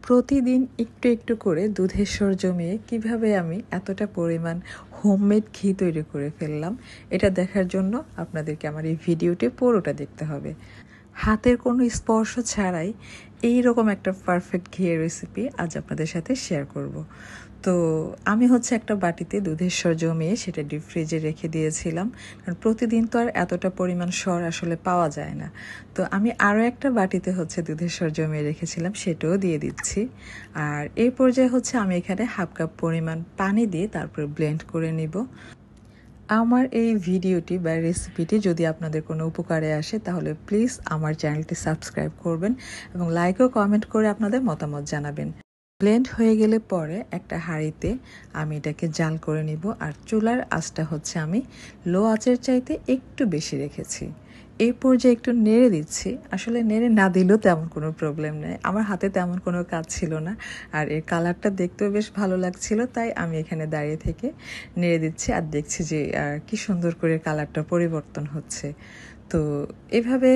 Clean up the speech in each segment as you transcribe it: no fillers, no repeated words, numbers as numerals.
প্রতিদিন একটু একটু করে দুধের স্বর জমিয়ে কিভাবে আমি এতটা পরিমাণ হোমমেড ঘি তৈরি করে ফেললাম, এটা দেখার জন্য আপনাদেরকে আমার এই ভিডিওটি পুরোটা দেখতে হবে। হাতের কোনো স্পর্শ ছাড়াই এই রকম একটা পারফেক্ট ঘিয়ের রেসিপি আজ আপনাদের সাথে শেয়ার করব। তো আমি একটা বাটিতে দুধের স্বর জমিয়ে সেটা ডিপ ফ্রিজে রেখে দিয়েছিলাম, কারণ প্রতিদিন তো আর এতটা পরিমাণ স্বর আসলে পাওয়া যায় না। তো আমি আরও একটা বাটিতে দুধের স্বর জমিয়ে রেখেছিলাম, সেটাও দিয়ে দিচ্ছি। আর এই পর্যায়ে আমি এখানে হাফ কাপ পরিমাণ পানি দিয়ে তারপর ব্লেন্ড করে নিব। আমার এই ভিডিওটি বা রেসিপিটি যদি আপনাদের কোনো উপকারে আসে তাহলে প্লিজ আমার চ্যানেলটি সাবস্ক্রাইব করবেন এবং লাইক ও কমেন্ট করে আপনাদের মতামত জানাবেন। ব্লেন্ড হয়ে গেলে পরে একটা হাঁড়িতে আমি এটাকে জাল করে নিব। আর চুলার আঁচটা আমি লো আঁচের চাইতে একটু বেশি রেখেছি। এই পর্যায়ে একটু নেড়ে দিচ্ছি। আসলে নেড়ে না দিলেও তেমন কোনো প্রবলেম নেই, আমার হাতে তেমন কোনো কাজ ছিল না। আর এর কালারটা দেখতেও বেশ ভালো লাগছিল, তাই আমি এখানে দাঁড়িয়ে থেকে নেড়ে দিচ্ছি আর দেখছি যে কি সুন্দর করে কালারটা পরিবর্তন হচ্ছে। তো এভাবে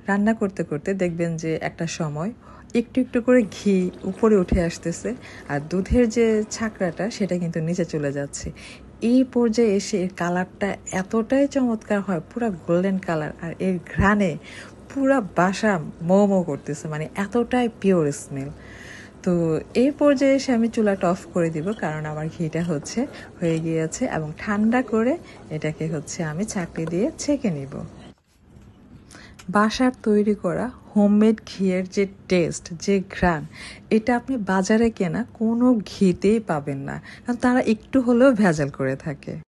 রান্না করতে করতে দেখবেন যে একটা সময় একটু একটু করে ঘি উপরে উঠে আসতেছে আর দুধের যে ছাকরাটা সেটা কিন্তু নিচে চলে যাচ্ছে। এই পর্যায়ে এসে এর কালারটা এতটাই চমৎকার হয়, পুরো গোল্ডেন কালার, আর এর ঘ্রাণে পুরো বাসা মো করতেছে, মানে এতটাই পিওর স্মেল। তো এই পর্যায়ে এসে আমি চুলাটা অফ করে দিব, কারণ আমার ঘিটা হয়ে গিয়েছে এবং ঠান্ডা করে এটাকে আমি ছাঁকনি দিয়ে ছেঁকে নিব। বাসার তৈরি করা হোমমেড ঘিয়ের যে টেস্ট, যে ঘ্রাণ, এটা আপনি বাজারে কেনা কোনো ঘিতেই পাবেন না, কারণ তারা একটু হলেও ভেজাল করে থাকে।